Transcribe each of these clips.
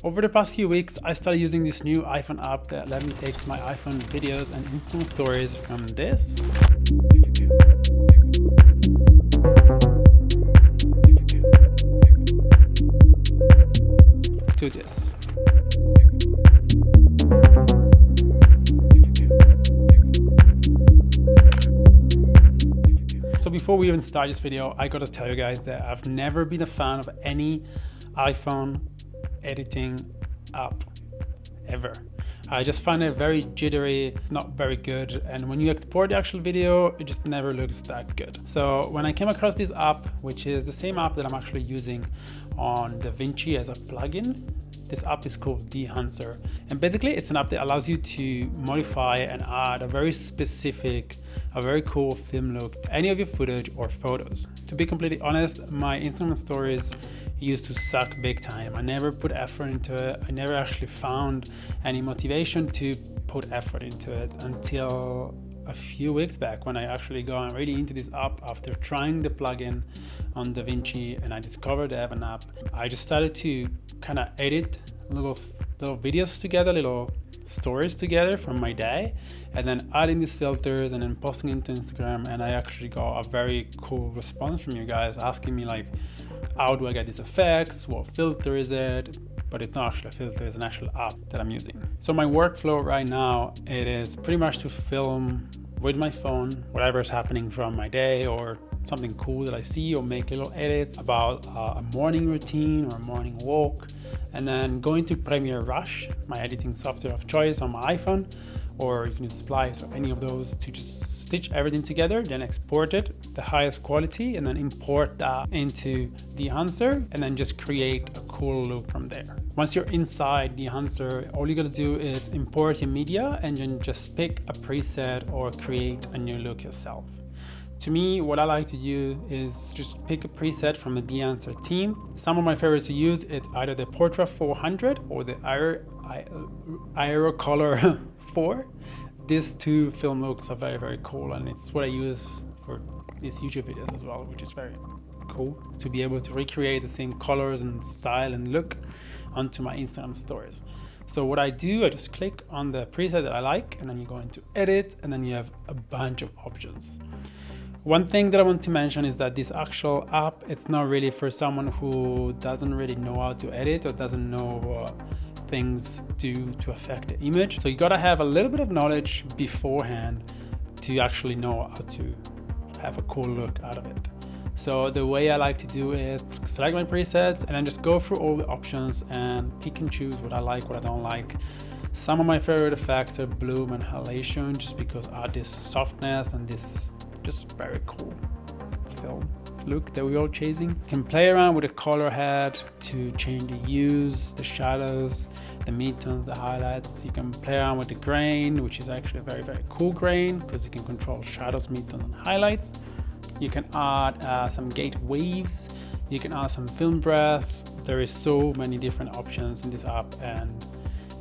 Over the past few weeks, I started using this new iPhone app that let me take my iPhone videos and Instagram stories from this to this. So before we even start this video, I gotta tell you guys that I've never been a fan of any iPhone editing app ever. I just find it very jittery, not very good, and when you export the actual video, it just never looks that good. So when I came across this app, which is the same app that I'm actually using on DaVinci as a plugin, this app is called Dehancer, and basically it's an app that allows you to modify and add a very specific, a very cool film look to any of your footage or photos. To be completely honest, my Instagram stories used to suck big time. I never put effort into it. I never actually found any motivation to put effort into it until a few weeks back when I actually got really into this app after trying the plugin on DaVinci, and I discovered they have an app. I just started to kind of edit little videos together, little stories together from my day, and then adding these filters and then posting into Instagram, and I actually got a very cool response from you guys asking me like, how do I get these effects? What filter is it? But it's not actually a filter, it's an actual app that I'm using. So my workflow right now, it is pretty much to film with my phone whatever is happening from my day or something cool that I see, or make little edits about a morning routine or a morning walk, and then go into Premiere Rush, my editing software of choice on my iPhone, or you can use Splice or any of those to just stitch everything together, then export it the highest quality, and then import that into Dehancer, and then just create a cool look from there. Once you're inside Dehancer, all you gotta do is import your media and then just pick a preset or create a new look yourself. To me, what I like to do is just pick a preset from the Dehancer team. Some of my favorites to use is either the Portra 400 or the Aerocolor 4. These two film looks are very, very cool, and it's what I use for these YouTube videos as well, which is very cool to be able to recreate the same colors and style and look onto my Instagram stories. So what I do, I just click on the preset that I like, and then you go into edit, and then you have a bunch of options. One thing that I want to mention is that this actual app, it's not really for someone who doesn't really know how to edit or doesn't know what things do to affect the image. So you gotta have a little bit of knowledge beforehand to actually know how to have a cool look out of it. So the way I like to do is select my presets and then just go through all the options and pick and choose what I like, what I don't like. Some of my favorite effects are bloom and halation, just because add this softness and this just very cool film look that we're all chasing. You can play around with the color head to change the hues, the shadows, the midtones, the highlights. You can play around with the grain, which is actually a very, very cool grain because you can control shadows, midtones, and highlights. You can add some gate waves. You can add some film breath. There is so many different options in this app, and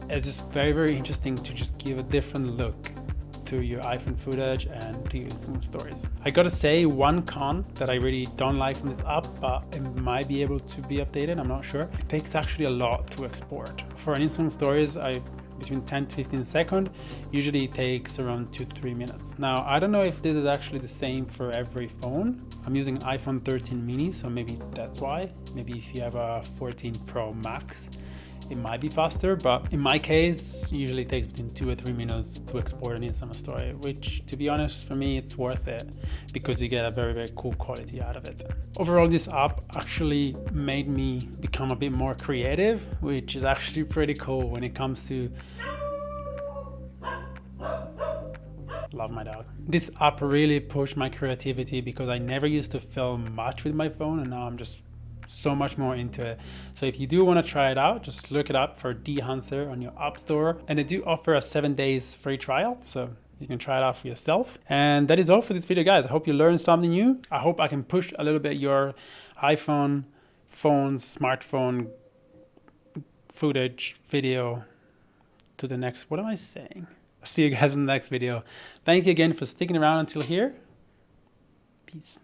it's just very, very interesting to just give a different look to your iPhone footage and to your Instagram stories. I gotta say, one con that I really don't like from this app, but it might be able to be updated, I'm not sure. It takes actually a lot to export. For an Instagram stories, between 10 to 15 seconds, usually it takes around 2 to 3 minutes. Now, I don't know if this is actually the same for every phone. I'm using an iPhone 13 mini, so maybe that's why. Maybe if you have a 14 Pro Max, it might be faster, but in my case, usually it takes between 2 or 3 minutes to export an Instagram story, which, to be honest, for me, it's worth it because you get a very, very cool quality out of it. Overall, this app actually made me become a bit more creative, which is actually pretty cool when it comes to... Love my dog. This app really pushed my creativity because I never used to film much with my phone, and now I'm just so much more into it. So if you do want to try it out, just look it up for Dehancer on your app store, and they do offer a 7 days free trial, so you can try it out for yourself. And that is all for this video, guys. I hope you learned something new. I hope I can push a little bit your iPhone, smartphone footage, video to the next, what am I saying? I'll see you guys in the next video. Thank you again for sticking around until here. Peace.